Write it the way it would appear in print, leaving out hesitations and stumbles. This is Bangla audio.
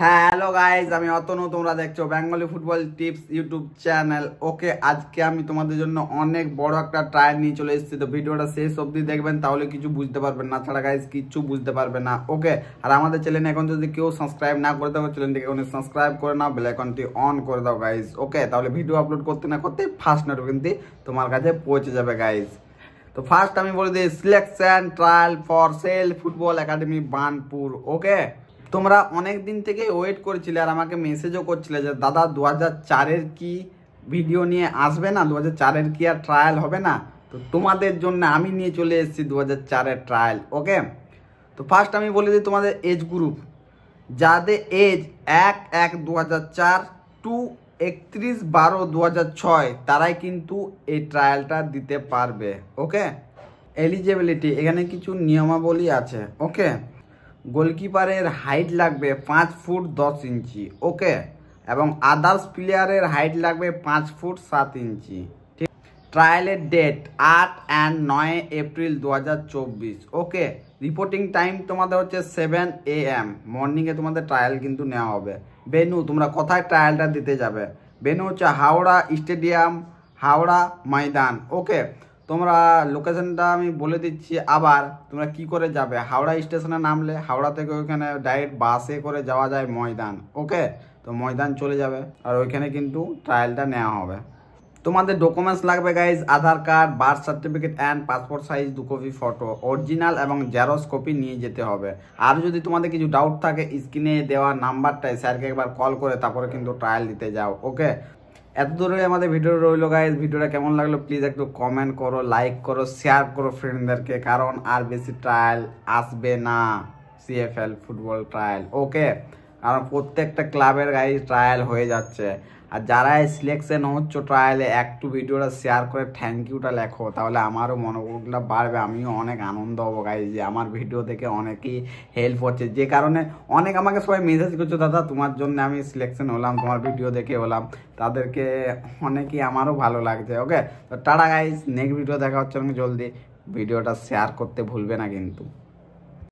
হ্যালো গাইজ, আমি অতনু, তোমরা দেখছো Bengali football tips YouTube channel. Okay, আজকে আমি তোমাদের জন্য অনেক বড় একটা ট্রায়াল নিয়ে চলে এসেছি। তো ভিডিওটা শেষ অবধি দেখবেন, তাহলে কিছু বুঝতে পারবেন না, ছাড়া গাইজ কিচ্ছু বুঝতে পারবে না। ওকে, আর আমাদের চ্যানেলে এখন যদি কেউ সাবস্ক্রাইব না করে দাও, চ্যানেলটিকে এখন সাবস্ক্রাইব করে নাও, বেল আইকনটি অন করে দাও গাইজ। ওকে, তাহলে ভিডিও আপলোড করতে না করতে ফার্স্ট নোটিফিকেশন তোমার কাছে পৌঁছে যাবে গাইজ। তো ফার্স্ট আমি বলে দিই, selection trial for SAIL football academy Burnpur. Okay, তোমরা অনেক দিন থেকে ওয়েট করেছিলে আর আমাকে মেসেজও করছিলে যে দাদা 2004-এর কি ভিডিও নিয়ে আসবে না, 2004-এর কি আর ট্রায়াল হবে না? তো তোমাদের জন্য আমি নিয়ে চলে এসেছি 2004-এর ট্রায়াল। ওকে, তো ফার্স্ট আমি বলে দিই তোমাদের এজ গ্রুপ, যাদের এজ 1-1-2004 টু 31-12-2006 তারাই কিন্তু এই ট্রায়ালটা দিতে পারবে। ওকে, এলিজিবিলিটি, এখানে কিছু নিয়মাবলী আছে। ওকে, গোলকিপারের হাইট লাগবে 5 ফুট 10 ইঞ্চি। ওকে, এবং আদার্স প্লেয়ারের হাইট লাগবে 5 ফুট 7 ইঞ্চি। ঠিক, ট্রায়ালের ডেট 8 ও 9 এপ্রিল 2024। ওকে, রিপোর্টিং টাইম তোমাদের হচ্ছে 7 AM মর্নিংয়ে তোমাদের ট্রায়াল কিন্তু নেওয়া হবে। ভেন্যু, তোমরা কোথায় ট্রায়ালটা দিতে যাবে? ভেন্যু হচ্ছে হাওড়া স্টেডিয়াম, হাওড়া ময়দান। ওকে, তোমরা লোকেশনটা আমি বলে দিচ্ছি আবার, তোমরা কি করে যাবে? হাওড়া স্টেশনে নামলে হাওড়া থেকে ওইখানে ডাইরেক্ট বাসে করে যাওয়া যায় ময়দান। ওকে, তো ময়দান চলে যাবে আর ওইখানে কিন্তু ট্রায়ালটা নেওয়া হবে। তোমাদের ডকুমেন্টস লাগবে guys, Aadhaar card, birth certificate and passport size 2 copy photo, original এবং জেরক্স কপি নিয়ে যেতে হবে। আর যদি তোমাদের কিছু ডাউট থাকে, স্ক্রিনে দেওয়া নাম্বারটায় স্যারকে একবার কল করে তারপরে কিন্তু ট্রায়াল দিতে যাও। ওকে, এত দূরে আমাদের ভিডিও রইলো গাইজ। ভিডিওটা কেমন লাগলো প্লিজ একটু কমেন্ট করো, লাইক করো, শেয়ার করো ফ্রেন্ডদেরকে, কারণ আর বেশি ট্রায়াল আসবে না, CFL ফুটবল ট্রায়াল। ওকে, কারণ প্রত্যেকটা ক্লাবের গাইজ ট্রায়াল হয়ে যাচ্ছে। আর যারা সিলেকশন হচ্ছে ট্রায়ালে, একটু ভিডিওটা শেয়ার করে থ্যাংক ইউটা লেখো, তাহলে আমারও মনোবলটা বাড়বে, আমিও অনেক আনন্দ হবো গাইজ যে আমার ভিডিও দেখে অনেকেই হেল্প হচ্ছে। যে কারণে অনেক আমাকে সবাই মেসেজ করছো, দাদা তোমার জন্য আমি সিলেকশন হলাম, তোমার ভিডিও দেখে হলাম, তাদেরকে অনেকেই আমারও ভালো লাগছে। ওকে, তো টাটা গাইজ, নেক্সট ভিডিও দেখা হচ্ছে অনেক জলদি। ভিডিওটা শেয়ার করতে ভুলবে না কিন্তু।